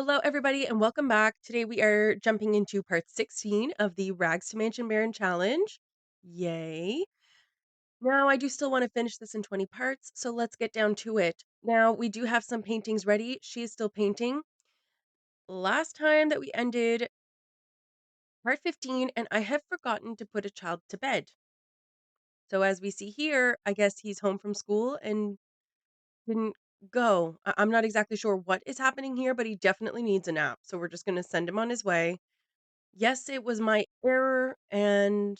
Hello, everybody, and welcome back. Today we are jumping into part 16 of the Rags to Mansion Baron challenge. Yay. Now, I do still want to finish this in 20 parts, so let's get down to it. Now, we do have some paintings ready. She is still painting. Last time that we ended part 15, and I have forgotten to put a child to bed. So, as we see here, I guess he's home from school and didn't go. I'm not exactly sure what is happening here, but he definitely needs a nap. So, we're just going to send him on his way. Yes, it was my error, and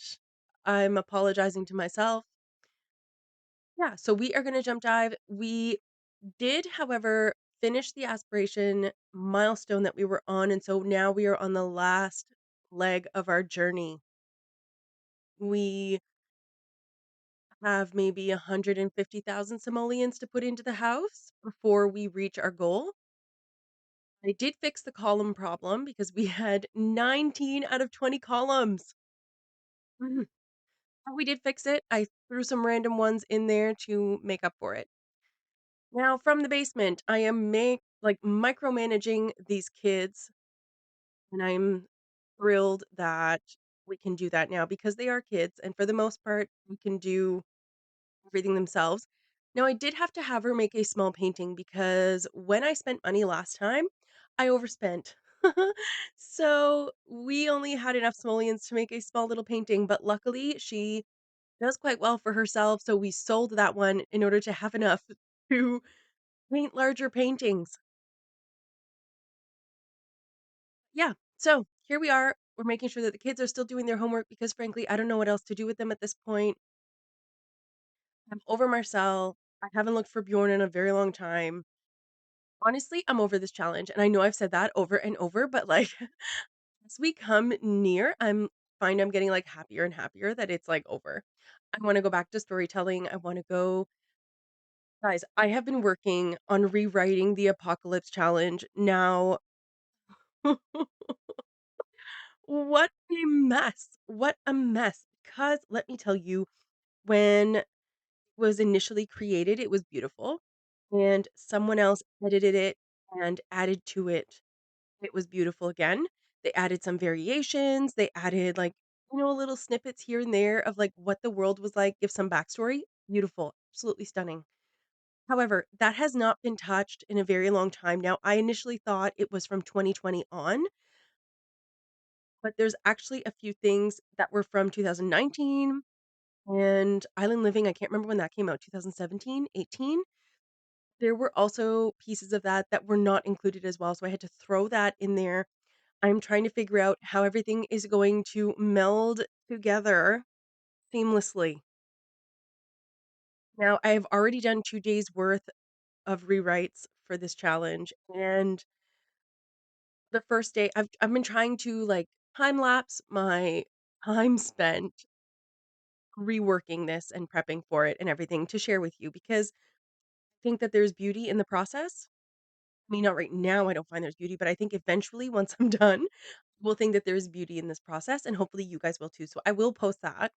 I'm apologizing to myself. Yeah, so we are gonna jump dive. We did, however, finish the aspiration milestone that we were on, and so now we are on the last leg of our journey. We have maybe 150,000 simoleons to put into the house before we reach our goal. I did fix the column problem because we had 19 out of 20 columns. We did fix it. I threw some random ones in there to make up for it. Now, from the basement, I am micromanaging these kids, and I'm thrilled that we can do that now because they are kids, and for the most part, we can do everything themselves. Now, I did have to have her make a small painting because when I spent money last time, I overspent. So we only had enough simoleons to make a small little painting, but luckily she does quite well for herself, so we sold that one in order to have enough to paint larger paintings. Yeah, so here we are. We're making sure that the kids are still doing their homework because frankly, I don't know what else to do with them at this point. I'm over Marcel. I haven't looked for Bjorn in a very long time. Honestly, I'm over this challenge, and I know I've said that over and over, but, like, as we come near, I'm getting, like, happier and happier that it's, like, over. I wanna go back to storytelling. I wanna go Guys, I have been working on rewriting the apocalypse challenge now. What a mess. What a mess. Because let me tell you, when it was initially created, it was beautiful, and someone else edited it and added to it. It was beautiful again. They added some variations. They added, like, little snippets here and there of, like, what the world was like, give some backstory. Beautiful. Absolutely stunning. However, that has not been touched in a very long time now. I initially thought it was from 2020 on, but there's actually a few things that were from 2019 and Island Living, I can't remember when that came out, 2017, 18. There were also pieces of that that were not included as well, so I had to throw that in there. I'm trying to figure out how everything is going to meld together seamlessly. Now, I have already done 2 days worth of rewrites for this challenge, and the first day I've been trying to, like, time lapse my time spent reworking this and prepping for it and everything to share with you because I think that there's beauty in the process. I mean, not right now, I don't find there's beauty, but I think eventually once I'm done, we'll think that there's beauty in this process, and hopefully you guys will too, so I will post that.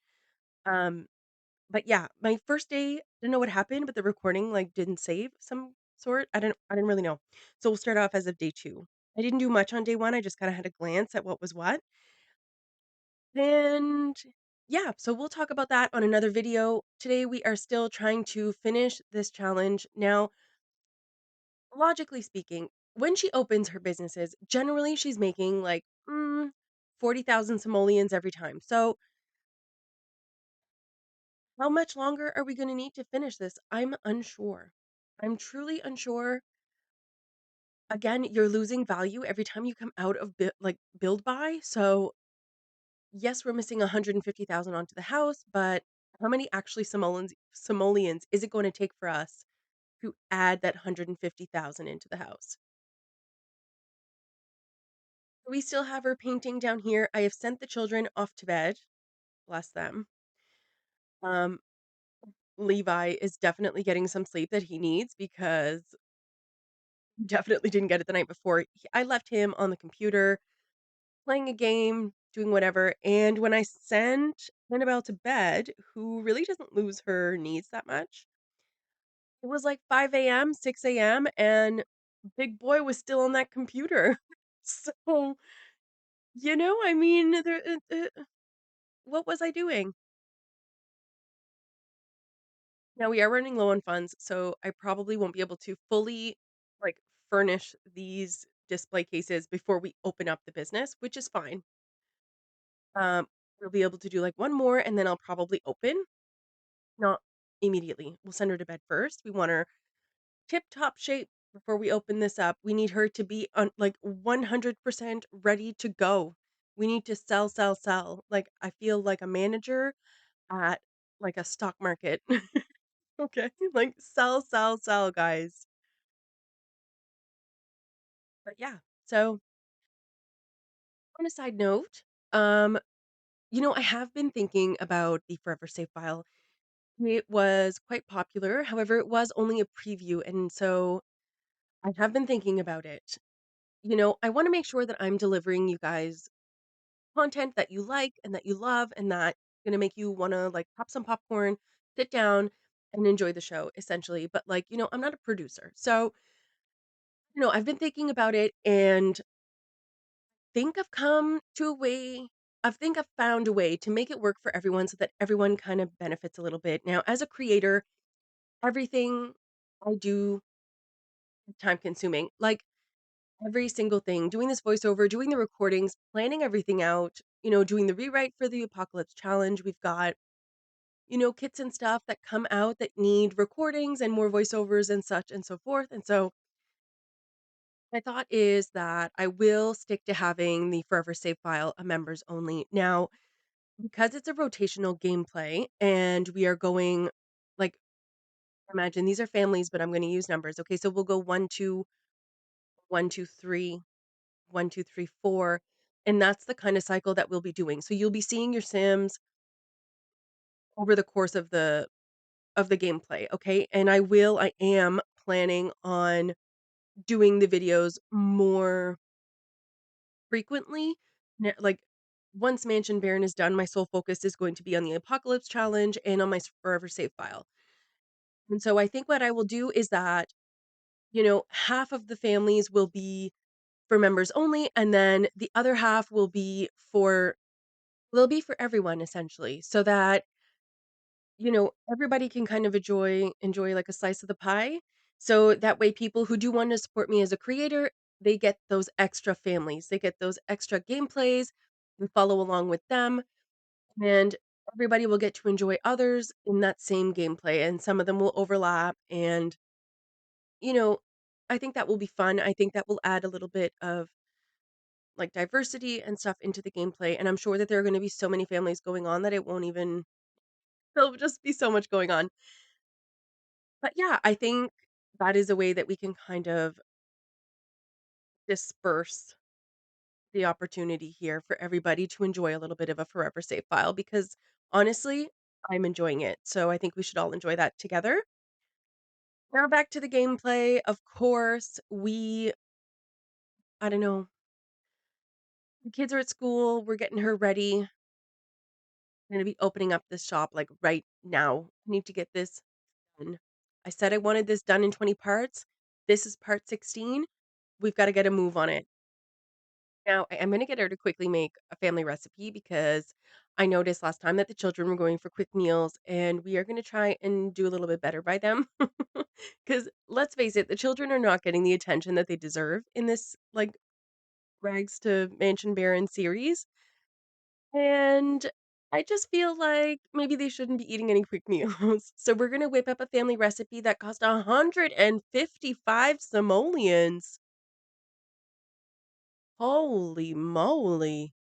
Um, but yeah, my first day, I don't know what happened, but the recording, like, didn't save some sort. I didn't really know. So we'll start off as of day 2. I didn't do much on day 1, I just kinda had a glance at what was what. And yeah, so we'll talk about that on another video. Today, we are still trying to finish this challenge. Now, logically speaking, when she opens her businesses, generally she's making like 40,000 simoleons every time. So, how much longer are we going to need to finish this? I'm unsure. I'm truly unsure. Again, you're losing value every time you come out of build buy. So, yes, we're missing 150,000 onto the house, but how many actually simoleons is it going to take for us to add that 150,000 into the house? We still have her painting down here. I have sent the children off to bed. Bless them. Um, Levi is definitely getting some sleep that he needs because he definitely didn't get it the night before. I left him on the computer playing a game, doing whatever. And when I sent Annabelle to bed, who really doesn't lose her needs that much, it was like 5 a.m., 6 a.m., and big boy was still on that computer. So, I mean, what was I doing? Now we are running low on funds, so I probably won't be able to fully, like, furnish these display cases before we open up the business, which is fine. Um, we'll be able to do, like, 1 more, and then I'll probably open, not immediately. We'll send her to bed first. We want her tip-top shape before we open this up. We need her to be on, like, 100% ready to go. We need to sell, sell, sell. Like, I feel like a manager at, like, a stock market. Okay? Like, sell, sell, sell, guys. But yeah, so on a side note, um, I have been thinking about the Forever Safe file. It was quite popular. However, it was only a preview. And so I have been thinking about it. I want to make sure that I'm delivering you guys content that you like and that you love and that going to make you want to like pop some popcorn, sit down and enjoy the show essentially. But like, I'm not a producer. So, I've been thinking about it and think I've come to a way I think I've found a way to make it work for everyone so that everyone kind of benefits a little bit. Now, as a creator, everything I do is time consuming. Like every single thing, doing this voiceover, doing the recordings, planning everything out, doing the rewrite for the Apocalypse Challenge. We've got, kits and stuff that come out that need recordings and more voiceovers and such and so forth. And so my thought is that I will stick to having the Forever Save file a members only. Now, because it's a rotational gameplay and we are going like imagine these are families, but I'm going to use numbers. Okay, so we'll go 1 2 1 2 3 1 2 3 4 and that's the kind of cycle that we'll be doing. So you'll be seeing your sims over the course of the gameplay, okay? And I am planning on doing the videos more frequently. Like once Mansion Baron is done, my sole focus is going to be on the Apocalypse Challenge and on my Forever Save file. And so I think what I will do is that, half of the families will be for members only, and then the other half will be for everyone essentially, so that, everybody can kind of enjoy like a slice of the pie. So that way people who do want to support me as a creator, they get those extra families. They get those extra gameplays. We follow along with them and everybody will get to enjoy others in that same gameplay and some of them will overlap and You know, I think that will be fun. I think that will add a little bit of, like, diversity and stuff into the gameplay, and I'm sure that there are gonna be so many families going on that it won't even there'll just be so much going on. But, yeah, I think that is a way that we can kind of disperse the opportunity here for everybody to enjoy a little bit of a Forever Safe file because, honestly, I'm enjoying it, so I think we should all enjoy that together. Now back to the gameplay. Of course, I don't know, the kids are at school, we're getting her ready. Gonna be opening up this shop, like, right now. I need to get this done. I said I wanted this done in 20 parts. This is part 16. We've gotta get a move on it. Now, I'm gonna get her to quickly make a family recipe because I noticed last time that the children were going for quick meals, and we are gonna try and do a little bit better by them. Because let's face it, the children are not getting the attention that they deserve in this, like, Rags to Mansion Baron series. And I just feel like maybe they shouldn't be eating any quick meals. So we're gonna whip up a family recipe that cost 155 simoleons. Holy moly.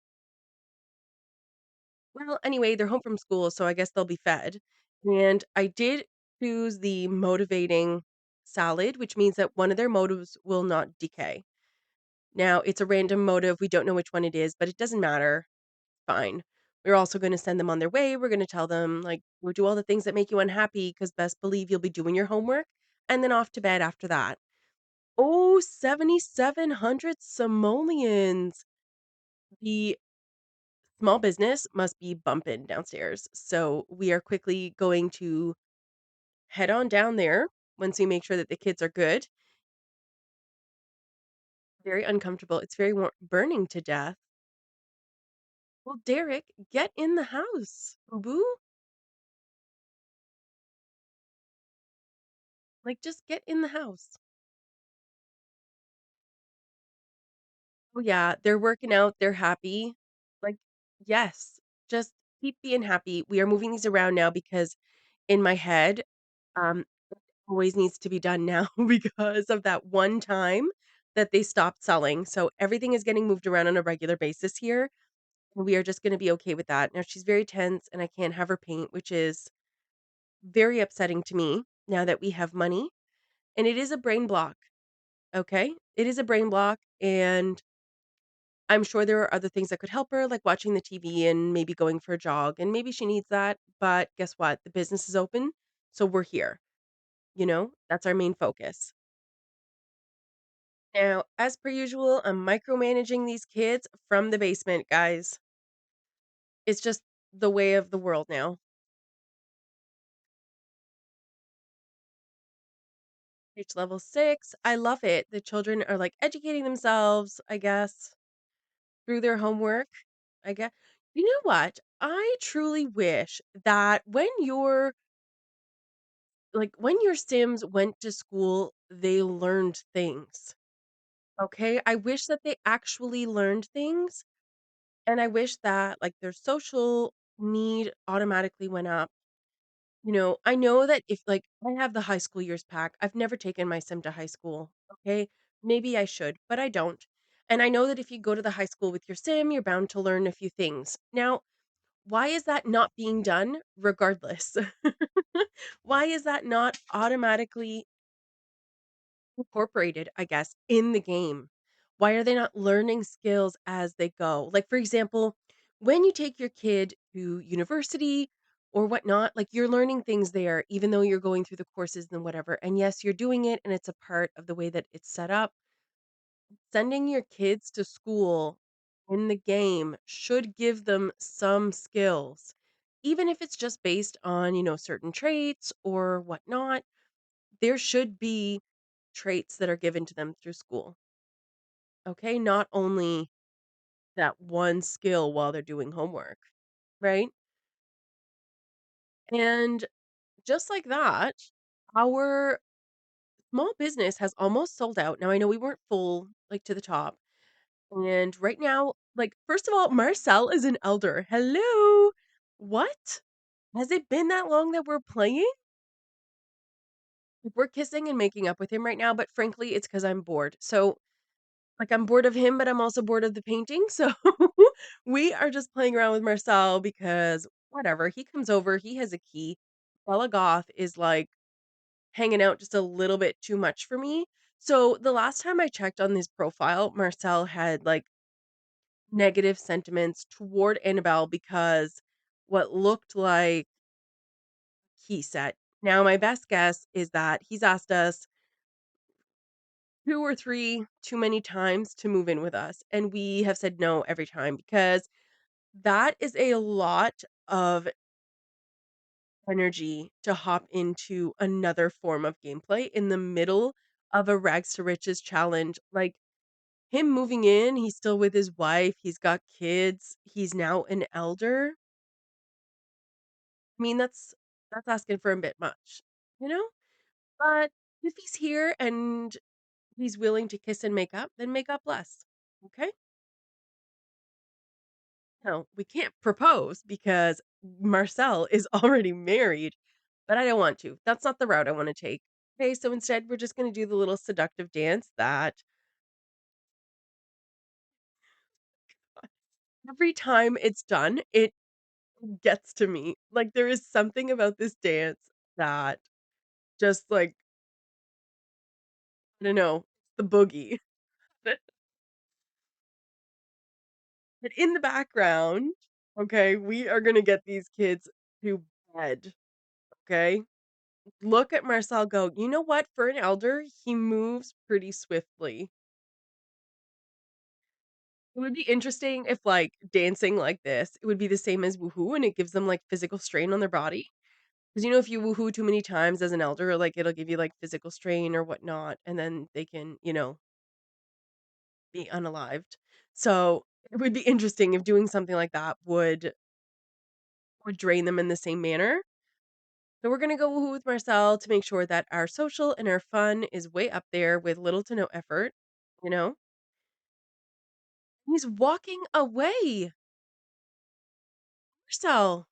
Well, anyway, they're home from school, so I guess they'll be fed. And I did choose the motivating salad, which means that one of their motives will not decay. Now, it's a random motive. We don't know which one it is, but it doesn't matter. Fine. We're also gonna send them on their way. We're gonna tell them, like, "Go do all the things that make you unhappy, because best believe you'll be doing your homework," and then off to bed after that. Oh, 7,700 simoleons. The small business must be bumping downstairs, so we are quickly going to head on down there once we make sure that the kids are good. Very uncomfortable. It's very burning to death. Well, Derek, get in the house. Boo. Like, just get in the house. Oh, yeah, they're working out, they're happy. Like, yes, just keep being happy. We are moving these around now because in my head, um, always needs to be done now because of that one time that they stopped selling. So everything is getting moved around on a regular basis here. And we are just going to be okay with that. Now she's very tense and I can't have her paint, which is very upsetting to me now that we have money. And it is a brain block. Okay. It is a brain block. And I'm sure there are other things that could help her, like watching the TV and maybe going for a jog. And maybe she needs that. But guess what? The business is open. So we're here. That's our main focus. Now, as per usual, I'm micromanaging these kids from the basement, guys. It's just the way of the world now. Reach level 6. I love it. The children are like educating themselves, I guess, through their homework. I guess. You know what? I truly wish that when your Sims went to school, they learned things. Okay? I wish that they actually learned things. And I wish that like their social need automatically went up. I know that if like I have the high school years pack, I've never taken my sim to high school. Okay. Maybe I should, but I don't. And I know that if you go to the high school with your sim, you're bound to learn a few things. Now, why is that not being done regardless? Why is that not automatically incorporated, I guess, in the game? Why are they not learning skills as they go? Like, for example, when you take your kid to university or whatnot, like you're learning things there, even though you're going through the courses and whatever. And yes, you're doing it and it's a part of the way that it's set up. Sending your kids to school in the game should give them some skills, even if it's just based on, certain traits or whatnot. There should be traits that are given to them through school. Okay, not only that one skill while they're doing homework, right? And just like that, our small business has almost sold out. Now, I know we weren't full, like, to the top, and right now, like, first of all, Marcel is an elder. Hello! What? Has it been that long that we're playing? Like, we're kissing and making up with him right now, but frankly, it's because 'cause I'm bored. So, like, I'm bored of him, but I'm also bored of the painting, so we are just playing around with Marcel because whatever, he comes over, he has a key. Bella Goth is, like, hanging out just a little bit too much for me. So, the last time I checked on his profile, Marcel had, like, negative sentiments toward Annabelle because what looked like key set. Now, my best guess is that he's asked us 2 or 3 too many times to move in with us, and we have said no every time because that is a lot of energy to hop into another form of gameplay in the middle of a rags to riches challenge. Like, him moving in, he's still with his wife, he's got kids, he's now an elder. I mean, that's asking for a bit much, you know? But if he's here and he's willing to kiss and make up, then make up less. Okay? No, we can't propose because Marcel is already married, but I don't want to. That's not the route I want to take. Okay, so instead we're just going to do the little seductive dance that every time it's done, it gets to me. Like there is something about this dance that just like I don't know, the boogie. But in the background, okay, we are going to get these kids to bed, okay? Look at Marcel go, "You know what? For an elder, he moves pretty swiftly." It would be interesting if, like, dancing like this, it would be the same as woohoo and it gives them, like, physical strain on their body. Because if you woohoo too many times as an elder, like, it'll give you, like, physical strain or whatnot, and then they can. be unalived. So, it would be interesting if doing something like that would drain them in the same manner. So we're gonna go with Marcel to make sure that our social and our fun is way up there with little to no effort, you know? He's walking away. Marcel,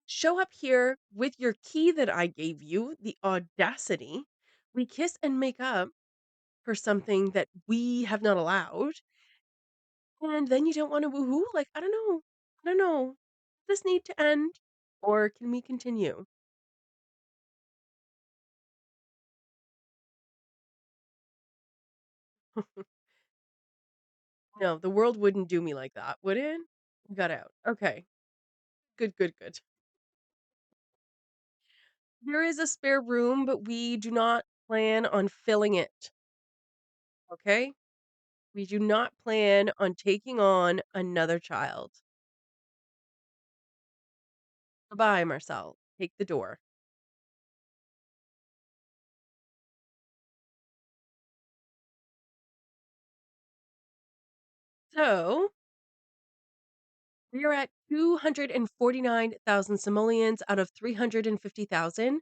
show up here with your key that I gave you, the audacity. We kiss and make up for something that we have not allowed, and then you don't wanna woohoo? Like, I don't know. I don't know. Does this need to end, or can we continue? No, the world wouldn't do me like that, would it? Got out. Okay. Good, good, good. There is a spare room, but we do not plan on filling it, okay? We do not plan on taking on another child. Goodbye, Marcel. Take the door. So, we are at 249,000 simoleons out of 350,000.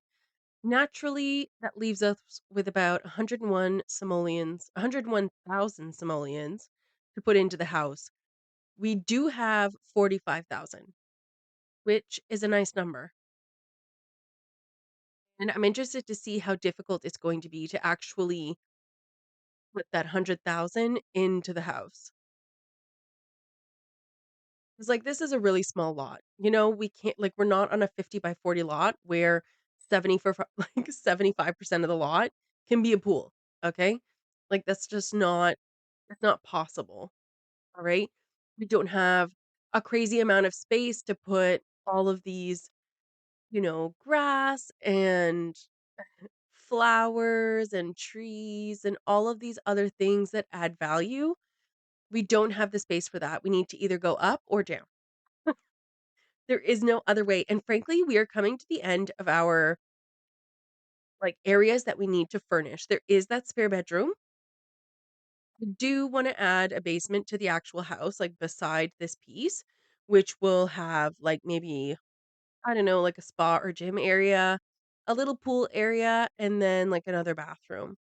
Naturally, that leaves us with about 101 simoleons, 101,000 simoleons to put into the house. We do have 45,000, which is a nice number. And I'm interested to see how difficult it's going to be to actually put that 100,000 into the house. It's like, this is a really small lot. We can't like, we're not on a 50 by 40 lot where 70 for like 75% of the lot can be a pool, okay? Like, that's just not it's not possible, all right? We don't have a crazy amount of space to put all of these, grass and flowers and trees and all of these other things that add value. We don't have the space for that. We need to either go up or down. There is no other way. And frankly, we are coming to the end of our like areas that we need to furnish. There is that spare bedroom. I do want to add a basement to the actual house, like beside this piece, which will have like maybe, I don't know, like a spa or gym area, a little pool area, and then like another bathroom.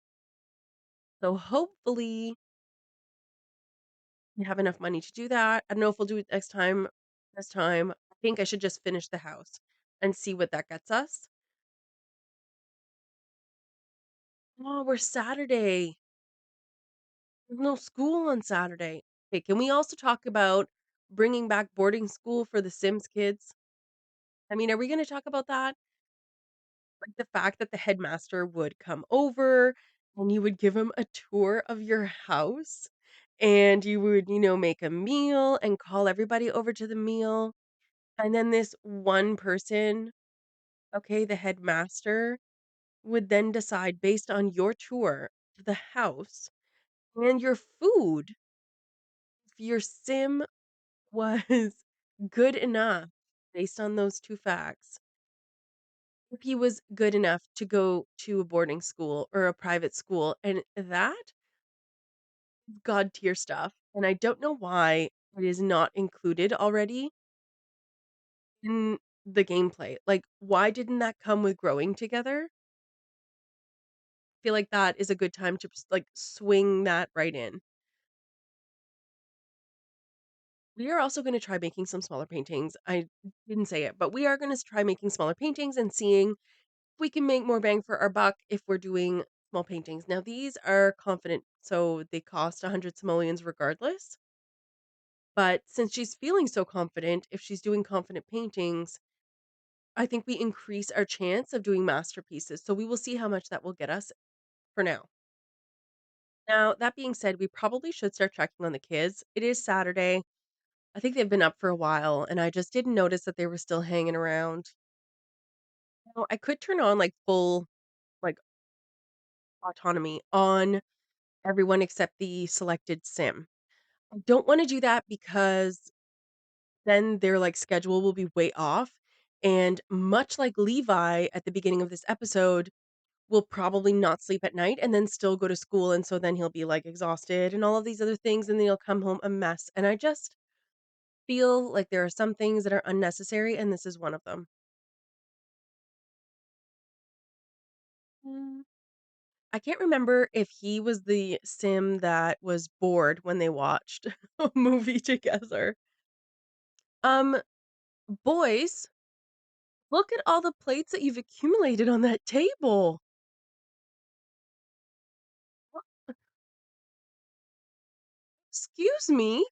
So hopefully we have enough money to do that. I don't know if we'll do it next time. This time, I think I should just finish the house and see what that gets us. Oh, we're Saturday. There's no school on Saturday. Okay, can we also talk about bringing back boarding school for the Sims kids? I mean, are we going to talk about that? Like the fact that the headmaster would come over and you would give him a tour of your house and you would, make a meal and call everybody over to the meal. And then this one person, okay, the headmaster, would then decide based on your tour of the house and your food if your sim was good enough based on those 2 facts. If he was good enough to go to a boarding school or a private school, and that God tier stuff, and I don't know why it is not included already in the gameplay. Like, why didn't that come with growing together? Feel like that is a good time to just, like, swing that right in. We are also gonna try making some smaller paintings. I didn't say it, but we are gonna try making smaller paintings and seeing if we can make more bang for our buck if we're doing small paintings. Now these are confident, so they cost 100 simoleons regardless. But since she's feeling so confident, if she's doing confident paintings, I think we increase our chance of doing masterpieces. So we will see how much that will get us for now. Now, that being said, we probably should start checking on the kids. It is Saturday. I think they've been up for a while, and I just didn't notice that they were still hanging around. I could turn on like full like autonomy on everyone except the selected sim. I don't want to do that because then their like schedule will be way off. And much like Levi at the beginning of this episode, will probably not sleep at night and then still go to school, and so then he'll be, like, exhausted and all of these other things, and then he'll come home a mess, and I just feel like there are some things that are unnecessary, and this is one of them. Mm. I can't remember if he was the sim that was bored when they watched a movie together. Um, boys, look at all the plates that you've accumulated on that table. Excuse me?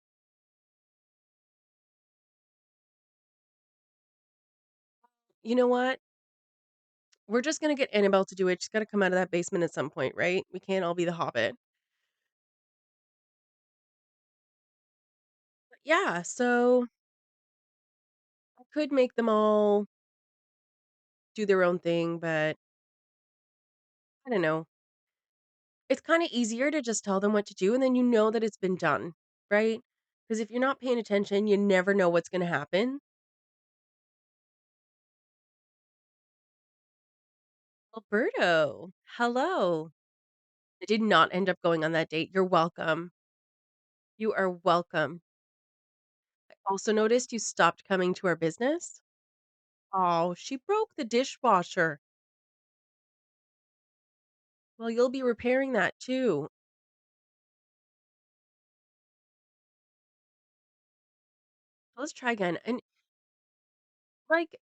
You know what? We're just gonna get Annabelle to do it. She's gotta come out of that basement at some point, right? We can't all be the Hobbit. But yeah, so I could make them all do their own thing, but I don't know. It's kinda easier to just tell them what to do, and then you know that it's been done, right? Because if you're not paying attention, you never know what's gonna happen. Alberto, hello. I did not end up going on that date. You're welcome. You are welcome. Also noticed you stopped coming to our business. Oh, she broke the dishwasher. Well, you'll be repairing that too. Let's try again. And like,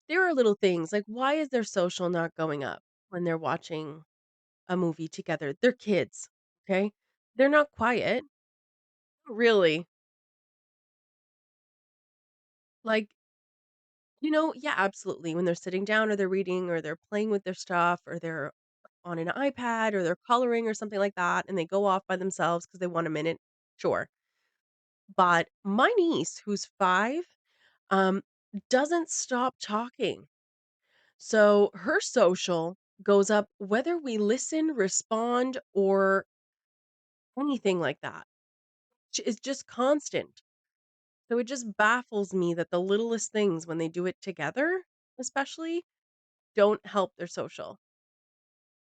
there are little things like why is their social not going up when they're watching a movie together? They're kids, okay? They're not quiet. Really. Like, yeah, absolutely. When they're sitting down or they're reading or they're playing with their stuff or they're on an iPad or they're coloring or something like that and they go off by themselves because they want a minute, sure. But my niece, who's 5, um, doesn't stop talking. So her social goes up whether we listen, respond, or anything like that. It's just constant. So it just baffles me that the littlest things when they do it together, especially, don't help their social.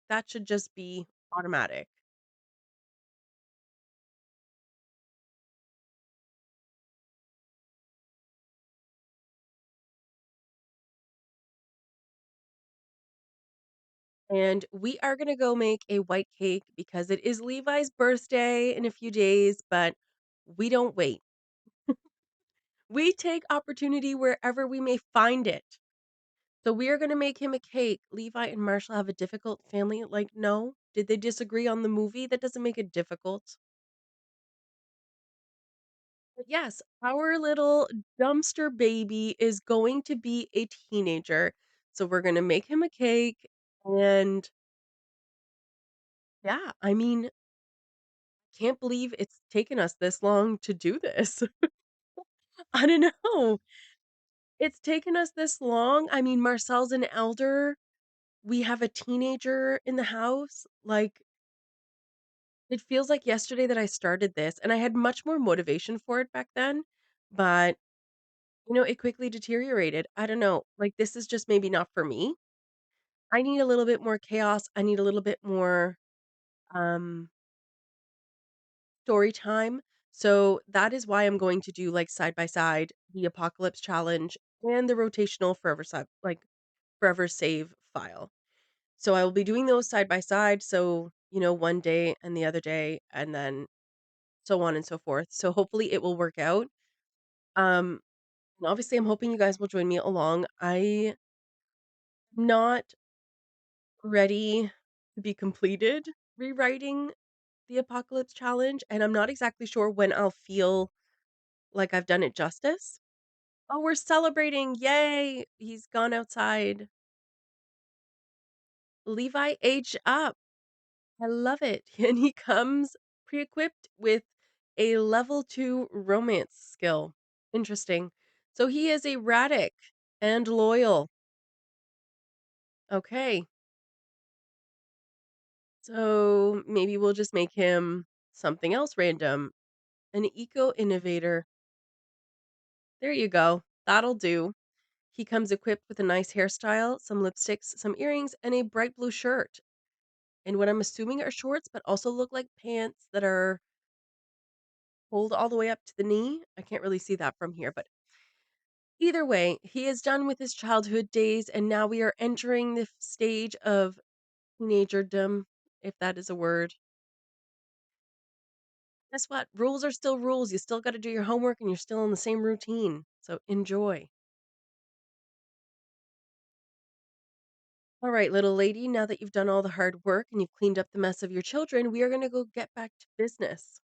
That should just be automatic. And we are gonna go make a white cake because it is Levi's birthday in a few days, but we don't wait. We take opportunity wherever we may find it. So we are gonna make him a cake. Levi and Marshall have a difficult family. Like, no. Did they disagree on the movie? That doesn't make it difficult. But yes, our little dumpster baby is going to be a teenager. So we're gonna make him a cake. And yeah, I mean, can't believe it's taken us this long to do this. I don't know. It's taken us this long. I mean, Marcel's an elder. We have a teenager in the house. Like, it feels like yesterday that I started this, and I had much more motivation for it back then, but, it quickly deteriorated. I don't know, like, this is just maybe not for me. I need a little bit more chaos, I need a little bit more, um, story time, so that is why I'm going to do, like, side by side, the Apocalypse Challenge and the rotational Forever Save file. So I will be doing those side by side, so, one day and the other day, and then so on and so forth. So hopefully it will work out. Um, and obviously I'm hoping you guys will join me along. I'm not ready to be completed rewriting the Apocalypse Challenge, and I'm not exactly sure when I'll feel like I've done it justice. Oh, we're celebrating. Yay. He's gone outside. Levi aged up. I love it. And he comes pre-equipped with a level 2 romance skill. Interesting. So he is erratic and loyal. Okay. So maybe we'll just make him something else random. An eco innovator. There you go. That'll do. He comes equipped with a nice hairstyle, some lipsticks, some earrings, and a bright blue shirt. And what I'm assuming are shorts, but also look like pants that are pulled all the way up to the knee. I can't really see that from here, but either way, he is done with his childhood days, and now we are entering the stage of teenagerdom, if that is a word. Guess what? Rules are still rules. You still got to do your homework and you're still in the same routine. So enjoy. All right, little lady, now that you've done all the hard work and you've cleaned up the mess of your children, we are going to go get back to business.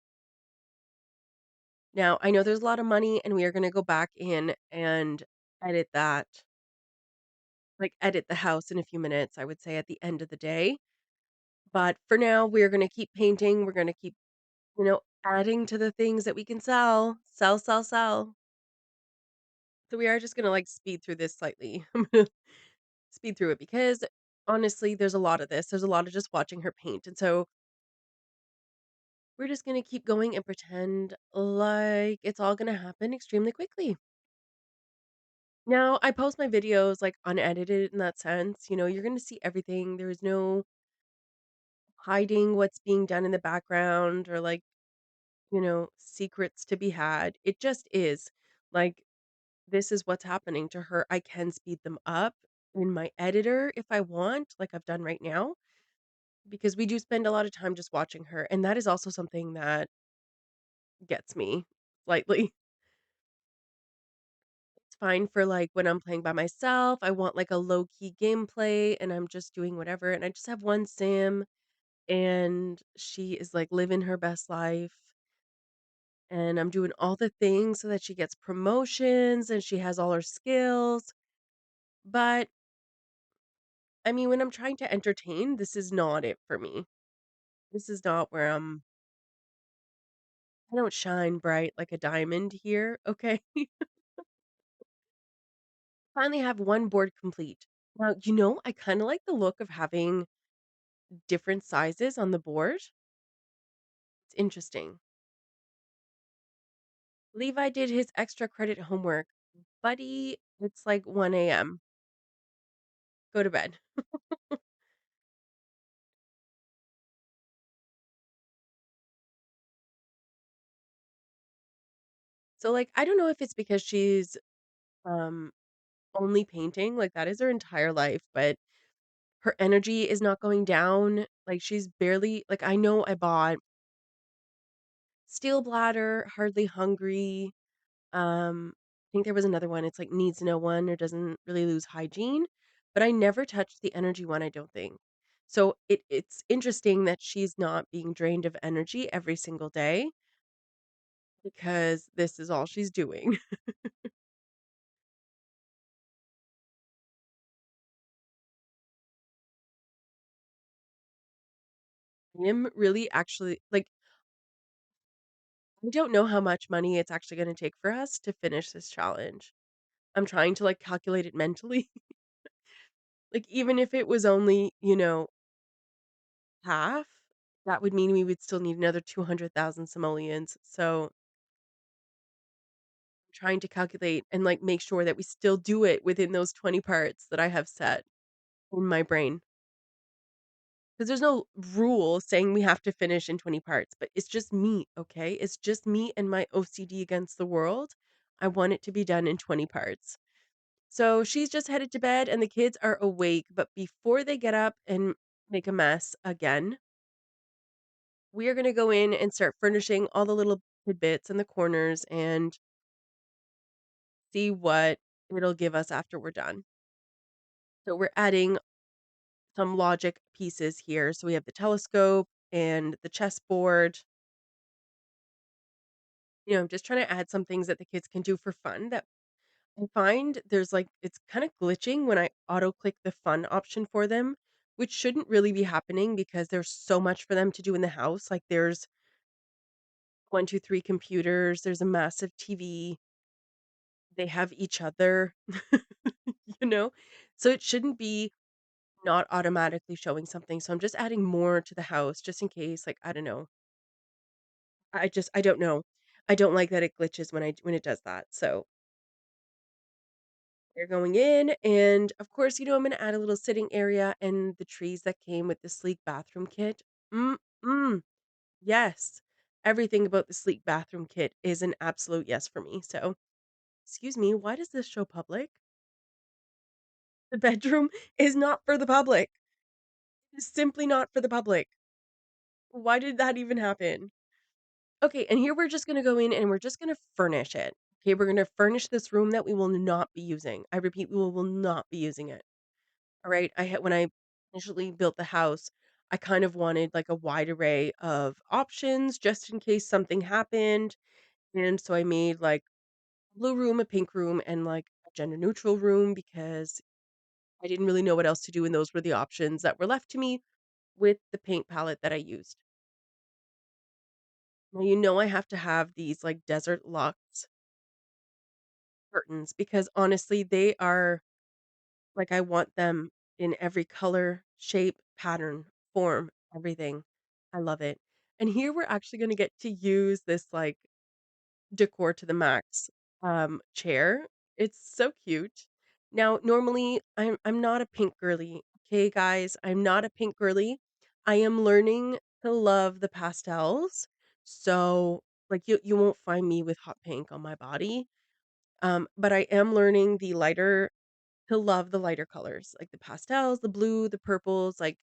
Now, I know there's a lot of money and we are going to go back in and edit that, like edit the house in a few minutes, I would say at the end of the day. But for now, we're going to keep painting. We're going to keep, adding to the things that we can sell. Sell, sell, sell. So we are just going to like speed through this slightly. I'm gonna speed through it because honestly, there's a lot of this. There's a lot of just watching her paint. And so we're just going to keep going and pretend like it's all going to happen extremely quickly. Now, I post my videos like unedited in that sense. You're going to see everything. There is no hiding what's being done in the background or like, secrets to be had. It just is like this is what's happening to her. I can speed them up in my editor if I want, like I've done right now, because we do spend a lot of time just watching her. And that is also something that gets me slightly. It's fine for like when I'm playing by myself. I want like a low key gameplay and I'm just doing whatever. And I just have one sim and she is like living her best life. And I'm doing all the things so that she gets promotions and she has all her skills. But I mean, when I'm trying to entertain, this is not it for me. This is not where I don't shine bright like a diamond here, okay? Finally have one board complete. Now, I kinda like the look of having different sizes on the board. It's interesting. Levi did his extra credit homework. Buddy, it's like 1 AM. Go to bed. So, like, I don't know if it's because she's, um, only painting, like, that is her entire life, but her energy is not going down. Like, she's barely like, I know I bought Steel Bladder, Hardly Hungry. I think there was another one, it's like Needs No One or Doesn't Really Lose Hygiene, but I never touched the energy one, I don't think. So it's interesting that she's not being drained of energy every single day because this is all she's doing. I am really actually like, I don't know how much money it's actually gonna take for us to finish this challenge. I'm trying to, like, calculate it mentally. Like, even if it was only, half, that would mean we would still need another 200,000 simoleons. So, I'm trying to calculate and, like, make sure that we still do it within those 20 parts that I have set in my brain. Because there's no rule saying we have to finish in 20 parts, but it's just me, okay? It's just me and my OCD against the world. I want it to be done in 20 parts. So, she's just headed to bed and the kids are awake, but before they get up and make a mess again, we are gonna go in and start furnishing all the little tidbits in the corners and see what it'll give us after we're done. So we're adding some logic pieces here. So we have the telescope and the chessboard. Just trying to add some things that the kids can do for fun that I find there's like it's kind of glitching when I auto click the fun option for them, which shouldn't really be happening because there's so much for them to do in the house. Like there's one, two, three computers, there's a massive TV, they have each other, you know? So it shouldn't be not automatically showing something. So I'm just adding more to the house just in case, like, I don't know. I don't know. I don't like that it glitches when it does that. So They're going in, and of course, I'm gonna add a little sitting area and the trees that came with the sleek bathroom kit. Mm. Yes. Everything about the sleek bathroom kit is an absolute yes for me. So, excuse me, why does this show public? The bedroom is not for the public. It's simply not for the public. Why did that even happen? Okay, and here we're just gonna go in and we're just gonna furnish it. Okay, we're gonna furnish this room that we will not be using. I repeat, we will not be using it. All right. I had when I initially built the house, I kind of wanted like a wide array of options just in case something happened. And so I made like a blue room, a pink room, and like a gender neutral room because I didn't really know what else to do. And those were the options that were left to me with the paint palette that I used. Now, I have to have these like desert luxe curtains because honestly, they are like I want them in every color, shape, pattern, form, everything. I love it. And here we're actually gonna get to use this like decor to the max chair. It's so cute. Now, normally I'm not a pink girly. Okay, guys, I'm not a pink girly. I am learning to love the pastels. So, like you won't find me with hot pink on my body. But I am learning to love the lighter colors, like the pastels, the blue, the purples, like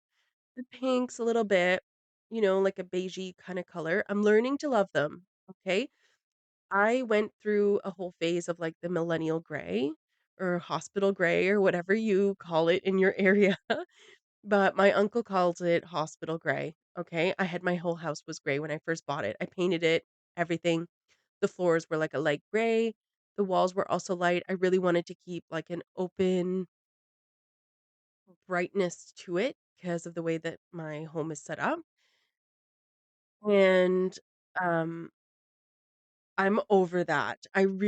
the pinks a little bit, like a beigey kind of color. I'm learning to love them. Okay. I went through a whole phase of like the millennial gray or hospital gray or whatever you call it in your area. But my uncle calls it hospital gray. Okay. I had my whole house was gray when I first bought it. I painted it, everything. The floors were like a light gray. The walls were also light. I really wanted to keep like an open brightness to it because of the way that my home is set up. And I'm over that. I'm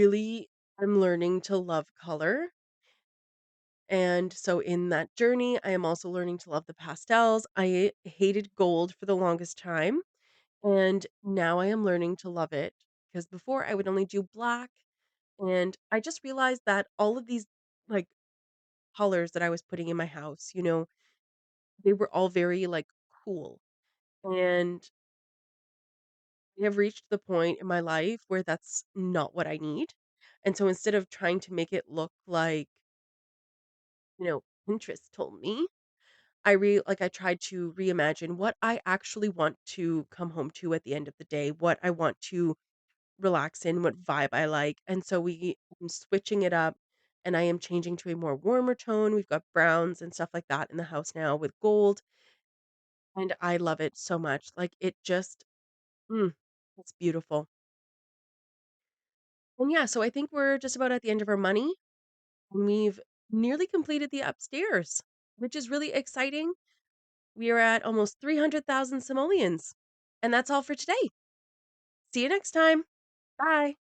learning to love color. And so in that journey, I am also learning to love the pastels. I hated gold for the longest time. And now I am learning to love it because before I would only do black. And I just realized that all of these like colors that I was putting in my house, they were all very like cool. And I have reached the point in my life where that's not what I need. And so instead of trying to make it look like, Pinterest told me, I tried to reimagine what I actually want to come home to at the end of the day, what I want to relax in, what vibe I like. And so I'm switching it up and I am changing to a more warmer tone. We've got browns and stuff like that in the house now with gold, and I love it so much. Like it just mm, it's beautiful. And yeah, so I think we're just about at the end of our money. And we've nearly completed the upstairs, which is really exciting. We are at almost 300,000 simoleons. And that's all for today. See you next time. Bye.